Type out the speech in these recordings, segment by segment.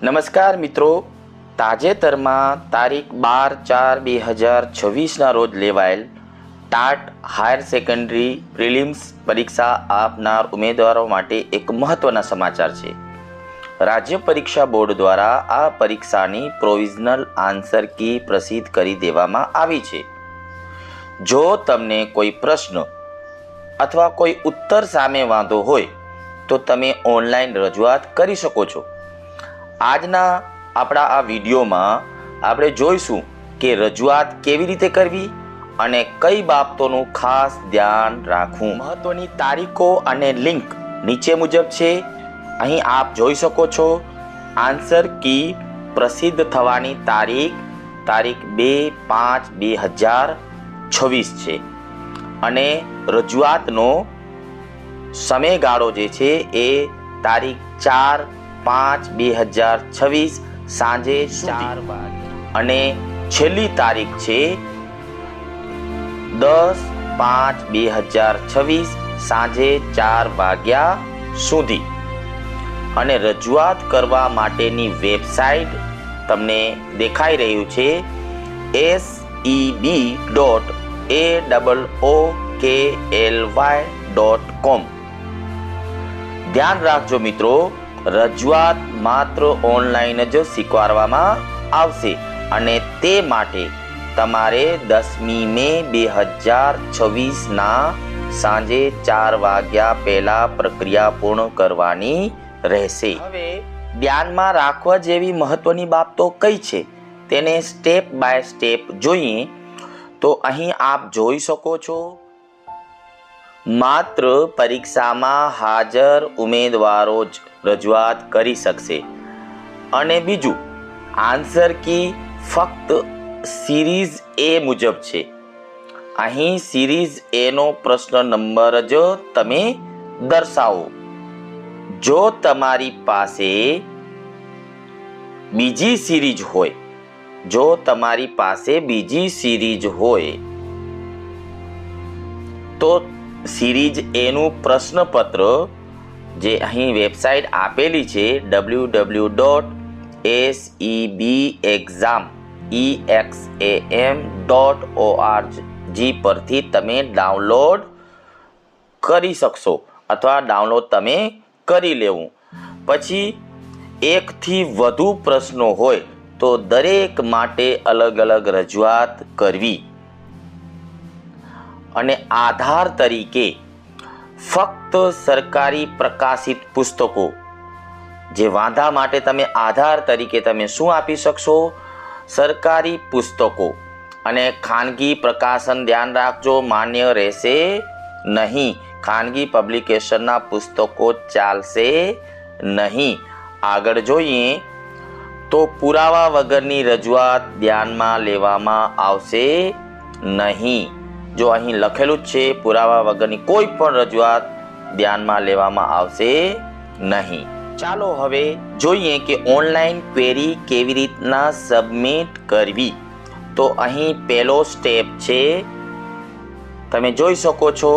નમસ્કાર મિત્રો, તાજેતરમાં તારીખ 12/4/2026ના રોજ લેવાયેલ ટાટ હાયર સેકન્ડરી પ્રિલિમ્સ પરીક્ષા આપનાર ઉમેદવારો માટે એક મહત્વના સમાચાર છે. રાજ્ય પરીક્ષા બોર્ડ દ્વારા આ પરીક્ષાની પ્રોવિઝનલ આન્સર કી પ્રસિદ્ધ કરી દેવામાં આવી છે. જો તમને કોઈ પ્રશ્ન અથવા કોઈ ઉત્તર સામે વાંધો હોય તો તમે ઓનલાઈન રજૂઆત કરી શકો છો. આજના આપણા આ વિડીયોમાં આપણે જોઈશું કે રજૂઆત કેવી રીતે કરવી અને કઈ બાબતોનું ખાસ ધ્યાન રાખવું. મહત્વની તારીખો અને લિંક નીચે મુજબ છે. અહીં આપ જોઈ શકો છો. આન્સર કી પ્રસિદ્ધ થવાની તારીખ 2/5/2026 છે અને રજૂઆતનો સમયગાળો જે છે એ તારીખ 4/5/2026 સાંજે 4 વાગે અને છેલ્લી તારીખ છે 10/5/2026 સાંજે 4 વાગ્યા સુધી. અને રજૂઆત કરવા માટેની વેબસાઇટ તમને દેખાઈ રહ્યું છે seb.aookly.com. ધ્યાન રાખજો મિત્રો, રજૂઆત માત્ર ઓનલાઈન જ સ્વીકારવામાં આવશે અને તે માટે તમારે 10મી મે 2026ના સાંજે 4 વાગ્યા પહેલા પ્રક્રિયા પૂર્ણ કરવાની રહેશે. હવે ધ્યાનમાં રાખવા જેવી મહત્વની બાબતો કઈ છે તેને સ્ટેપ બાય સ્ટેપ જોઈએ તો અહીં આપ જોઈ શકો છો. માત્ર પરીક્ષામાં હાજર ઉમેદવારો જ રજૂઆત કરી શકશે. અને બીજું, આન્સર કી ફક્ત સિરીઝ એ મુજબ છે. અહીં સિરીઝ એ નો પ્રશ્ન નંબર જ તમે દર્શાવો. જો તમારી પાસે બીજી સિરીઝ હોય તો સિરીઝ એનું પ્રશ્નપત્ર જે અહીં વેબસાઇટ આપેલી છે www.sebexam.org પરથી તમે ડાઉનલોડ કરી શકશો અથવા ડાઉનલોડ તમે કરી લેવું. પછી એકથી વધુ પ્રશ્નો હોય તો દરેક માટે અલગ અલગ રજૂઆત કરવી. અને આધાર તરીકે ફક્ત સરકારી પ્રકાશિત પુસ્તકો, જે વાંધા માટે તમે આધાર તરીકે તમે શું આપી શકશો? સરકારી પુસ્તકો. અને ખાનગી પ્રકાશન ધ્યાન રાખજો, માન્ય રહેશે નહીં. ખાનગી પબ્લિકેશનના પુસ્તકો ચાલશે નહીં. આગળ જોઈએ તો પુરાવા વગરની રજૂઆત ધ્યાનમાં લેવામાં આવશે નહીં. જો અહીં લખેલું જ છે પુરાવા વગરની કોઈ પણ રજૂઆત ધ્યાનમાં લેવામાં આવશે નહીં. ચાલો હવે જોઈએ કે ઓનલાઈન ક્વેરી કેવી રીતના સબમિટ કરવી. તો અહીં પહેલો સ્ટેપ છે, તમે જોઈ શકો છો.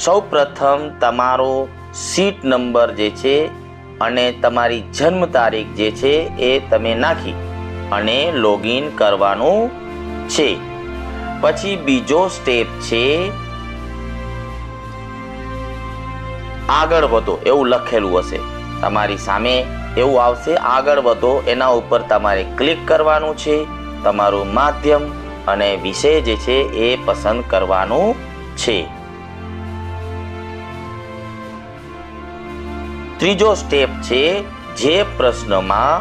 સૌ પ્રથમ તમારો સીટ નંબર જે છે અને તમારી જન્મ તારીખ જે છે એ તમે નાખી અને લોગિન કરવાનું છે. પછી બીજો સ્ટેપ છે આગળ વધો, એવું લખેલું હશે તમારી સામે, એવું આવશે આગળ વધો. એના ઉપર તમારે ક્લિક કરવાનું છે. તમારું માધ્યમ અને વિષય જે છે એ પસંદ કરવાનું છે. ત્રીજો સ્ટેપ છે, જે પ્રશ્નમાં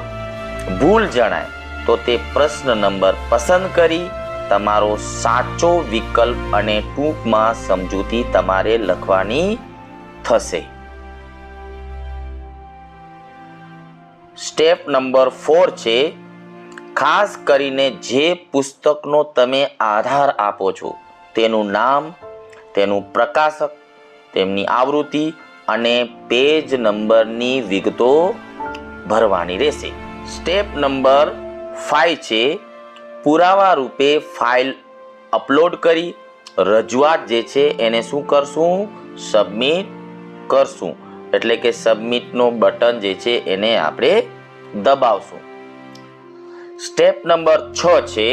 ભૂલ જણાય તો તે પ્રશ્ન નંબર પસંદ કરી તમારો સાચો વિકલ્પ અને ટૂંકમાં સમજૂતી તમારે લખવાની થશે. સ્ટેપ નંબર 4 છે, ખાસ કરીને જે પુસ્તકનો તમે આધાર આપો છો તેનું નામ, તેનું પ્રકાશક, તેમની આવૃત્તિ અને પેજ નંબરની વિગતો ભરવાની રહેશે. સ્ટેપ નંબર 5 છે, પુરાવા રૂપે ફાઇલ અપલોડ કરી રજૂઆત જે છે એને શું કરશું? સબમિટ કરશું. એટલે કે સબમિટનો બટન જે છે એને આપણે દબાવશો. સ્ટેપ નંબર 6 છે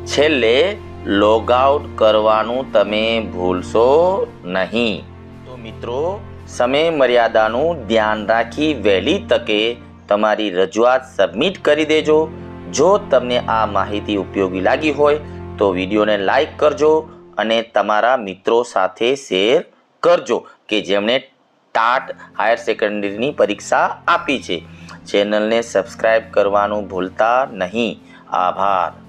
છેલ્લે લોગ આઉટ કરવાનું તમે ભૂલશો નહીં. તો મિત્રો, સમય મર્યાદાનું ધ્યાન રાખી વહેલી તકે તમારી રજૂઆત સબમિટ કરી દેજો. જો તમને આ માહિતી ઉપયોગી લાગી હોય તો વિડીયોને લાઈક કરજો અને તમારા મિત્રો સાથે શેર કરજો કે જેમણે ટાટ હાયર સેકન્ડરીની પરીક્ષા આપી છે. ચેનલને સબસ્ક્રાઇબ કરવાનું ભૂલતા નહીં. આભાર.